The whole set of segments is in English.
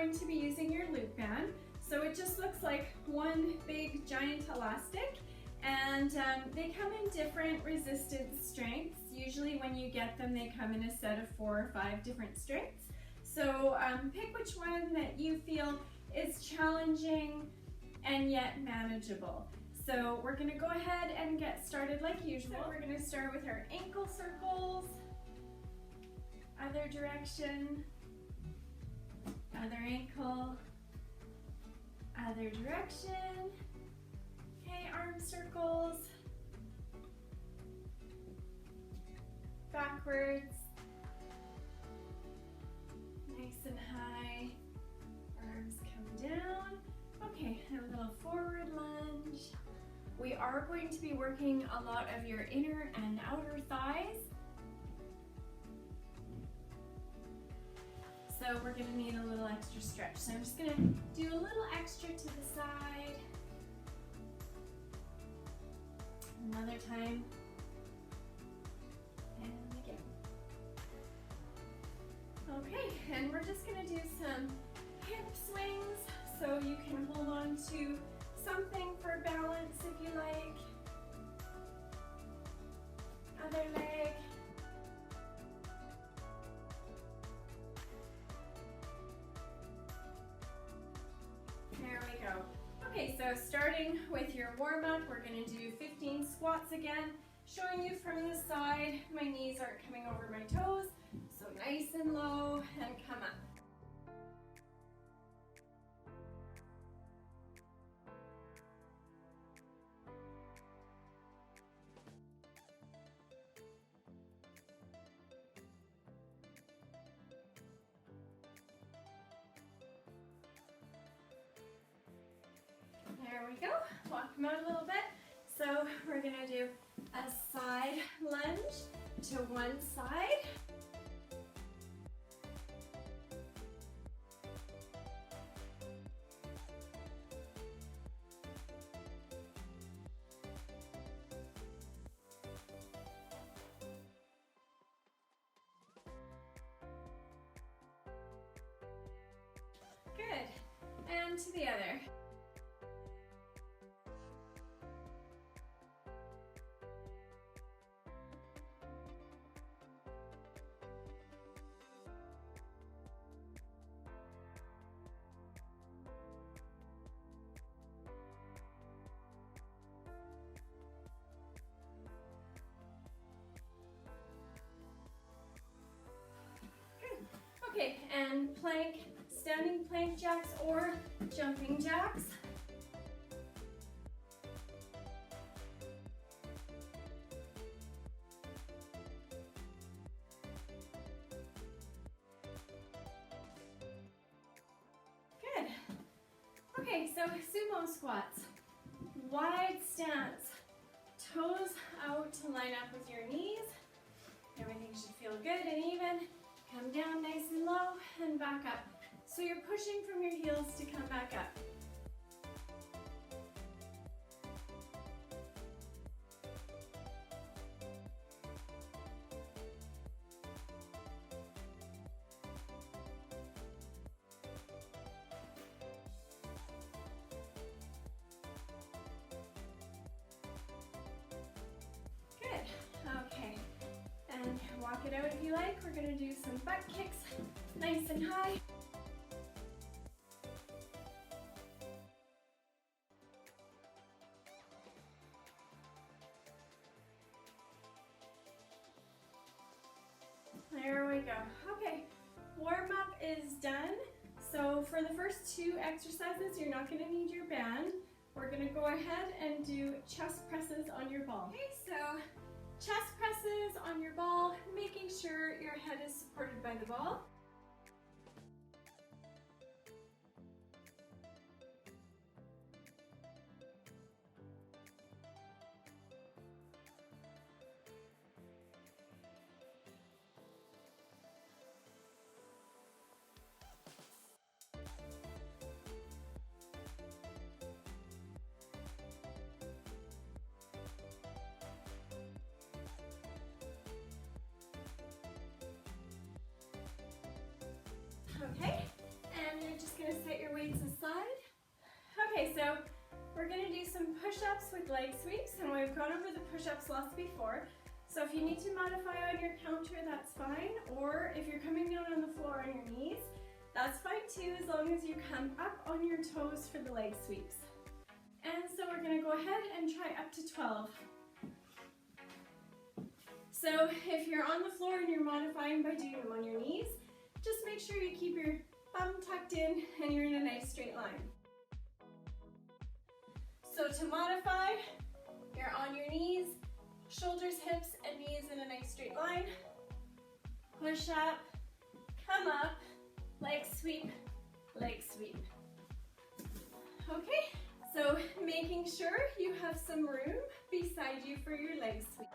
going to be using your loop band. So it just looks like one big giant elastic, and they come in different resistance strengths. Usually when you get them, they come in a set of 4 or 5 different strengths. So pick which one that you feel is challenging and yet manageable. So we're gonna go ahead and get started like usual. So we're gonna start with our ankle circles, other direction, other ankle, other direction. Okay, arm circles, backwards, nice and high, arms come down. Okay, and a little forward lunge. We are going to be working a lot of your inner and outer thighs. So we're gonna need a little extra stretch. So I'm just gonna do a little extra to the side. Another time. And again. Okay, and we're just gonna do some hip swings. So you can hold on to something for balance if you like. Other leg. There we go. Okay, so starting with your warm-up, we're going to do 15 squats again. Showing you from the side, my knees aren't coming over my toes, so nice and low and come up. There we go. Walk them out a little bit. So we're gonna do a side lunge to one side. Good. And to the other. Okay, and plank, standing plank jacks or jumping jacks. Good. Okay, so sumo squats. Wide stance, toes out to line up with your knees. Everything should feel good and even. Come down nice and low and back up. So you're pushing from your heels to come back up. Good. Okay. And walk it out if you like. We're gonna do some butt kicks, nice and high. There we go. Okay, warm up is done. So for the first 2 exercises, you're not gonna need your band. We're gonna go ahead and do chest presses on your ball. Okay, so chest presses on your ball, making sure your head is supported by the ball. we're gonna do some push-ups with leg sweeps, and we've gone over the push-ups lots before. So if you need to modify on your counter, that's fine. Or if you're coming down on the floor on your knees, that's fine too, as long as you come up on your toes for the leg sweeps. And so we're gonna go ahead and try up to 12. So if you're on the floor and you're modifying by doing them on your knees, just make sure you keep your bum tucked in and you're in a nice straight line. So to modify, you're on your knees, shoulders, hips, and knees in a nice straight line. Push up, come up, leg sweep, leg sweep. Okay, so making sure you have some room beside you for your leg sweep.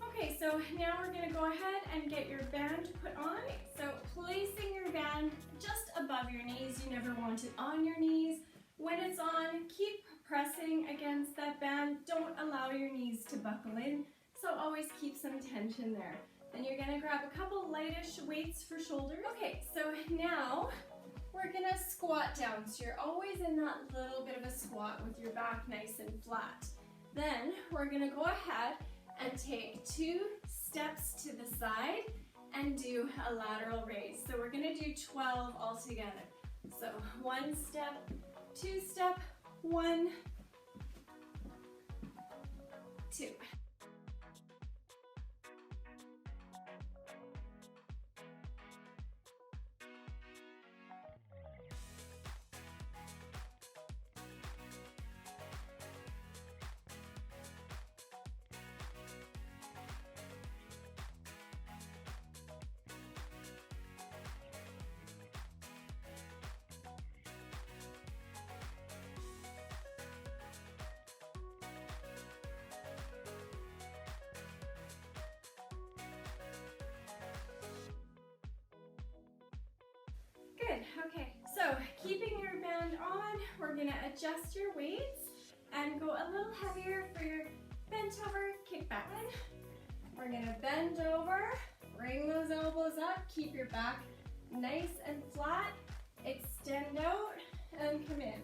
Okay, so now we're gonna go ahead and get your band put on. So placing your band just above your knees, you never want it on your knees. When it's on, keep pressing against that band. Don't allow your knees to buckle in, so always keep some tension there. Then you're gonna grab a couple lightish weights for shoulders. Okay, so now we're gonna squat down. So you're always in that little bit of a squat with your back nice and flat. Then we're gonna go ahead and take 2 steps to the side and do a lateral raise. So we're gonna do 12 altogether. So 1 step, 2 step, 1, 2. Good, okay, so keeping your band on, we're gonna adjust your weights and go a little heavier for your bent over, kick back in. We're gonna bend over, bring those elbows up, keep your back nice and flat, extend out and come in.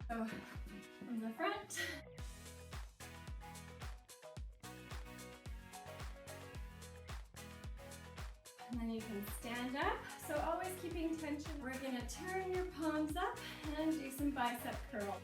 So from the front. And then you can stand up. So always keeping tension. We're gonna turn your palms up and do some bicep curl.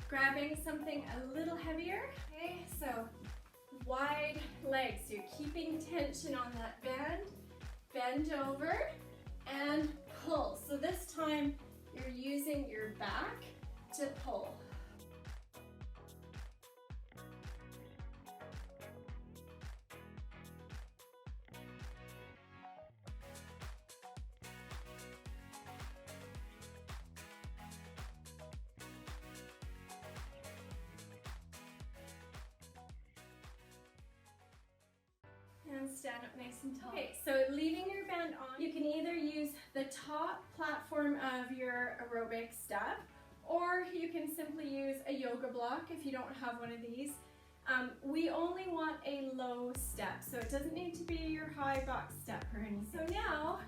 Grabbing something a little heavier. Okay, so wide legs. You're keeping tension on that band. Bend over and pull. So this time you're using your back to pull. And and stand up nice and tall. Okay, so leaving your band on, you can either use the top platform of your aerobic step, or you can simply use a yoga block if you don't have one of these. We only want a low step, so it doesn't need to be your high box step or anything. So now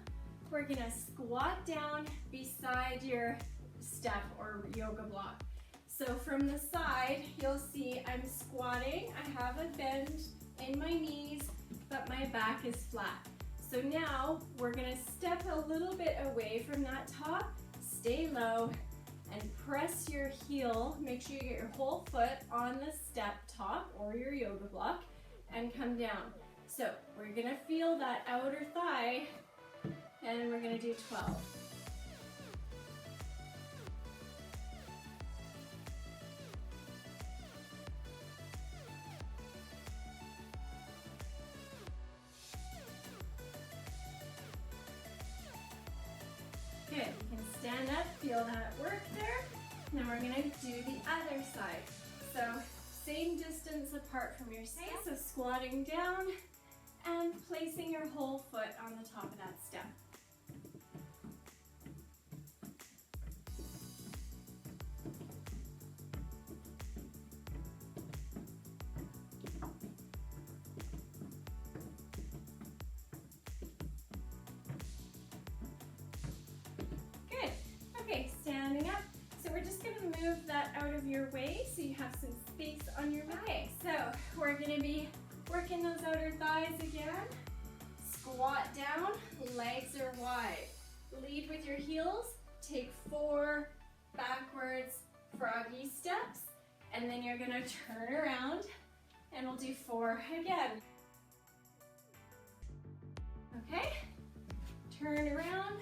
we're gonna squat down beside your step or yoga block. So from the side, you'll see I'm squatting. I have a bend in my knees, but my back is flat. So now we're gonna step a little bit away from that top, stay low, and press your heel. Make sure you get your whole foot on the step top or your yoga block and come down. So we're gonna feel that outer thigh, and we're gonna do 12. Good, you can stand up, feel that work there. Now we're gonna do the other side. So same distance apart from your step. So squatting down and placing your whole foot on the top of that step. Okay, standing up. So we're just gonna move that out of your way so you have some space on your back. Okay, so we're gonna be working those outer thighs again. Squat down, legs are wide. Lead with your heels, take 4 backwards froggy steps, and then you're gonna turn around and we'll do 4 again. Okay, turn around.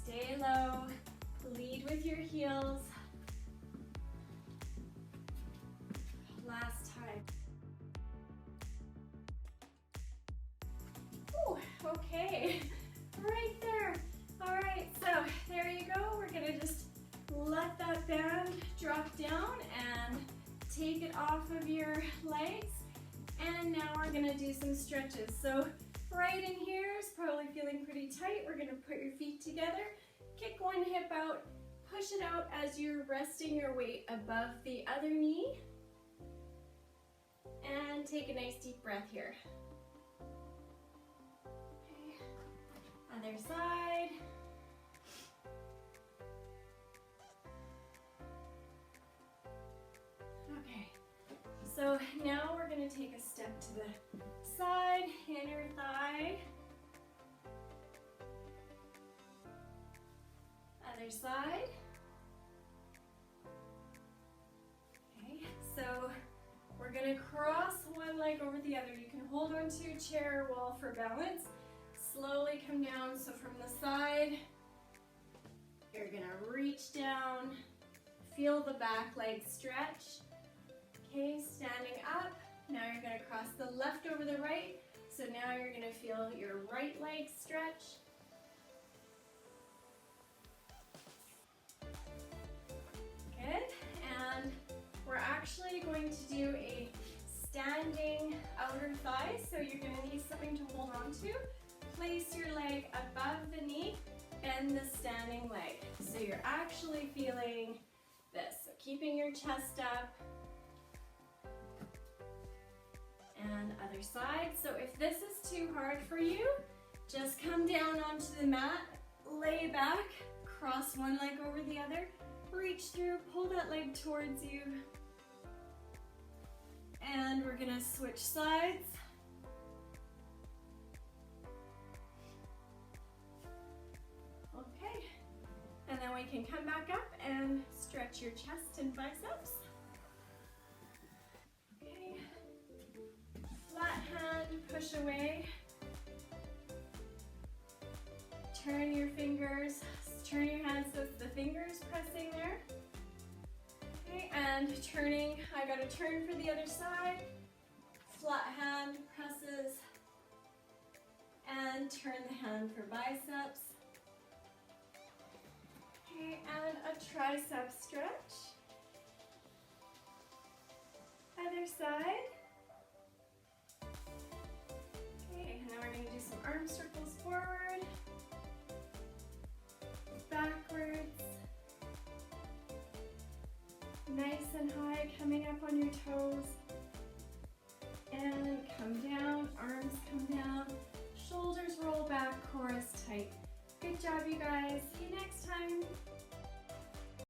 Stay low, lead with your heels. Last time. Ooh, okay, right there. All right, so there you go. We're gonna just let that band drop down and take it off of your legs. And now we're gonna do some stretches. So right in here is probably feeling pretty tight. We're gonna put your feet together, kick one hip out, push it out as you're resting your weight above the other knee. And take a nice deep breath here. Okay. Other side. Okay, so now we're gonna take a step to the side, inner thigh. Other side. Okay, so we're gonna cross one leg over the other. You can hold onto your chair or wall for balance. Slowly come down, so from the side, you're gonna reach down, feel the back leg stretch. Okay, standing up. Now you're gonna cross the left over the right. So now you're gonna feel your right leg stretch. Good, and we're actually going to do a standing outer thigh. So you're gonna need something to hold on to. Place your leg above the knee, bend the standing leg. So you're actually feeling this. So keeping your chest up. And other side. So if this is too hard for you, just come down onto the mat, lay back, cross one leg over the other, reach through, pull that leg towards you. And we're gonna switch sides. Okay, and then we can come back up and stretch your chest and biceps. Okay, flat hand, push away. Turn your fingers, turn your hands so it's the fingers pressing there. Okay. Okay, and turning, I gotta turn for the other side. Flat hand presses. And turn the hand for biceps. Okay, and a tricep stretch. Other side. Okay, and now we're going to do some arm circles forward, backwards, nice and high, coming up on your toes, and come down, arms come down, shoulders roll back, core is tight. Good job, you guys. See you next time.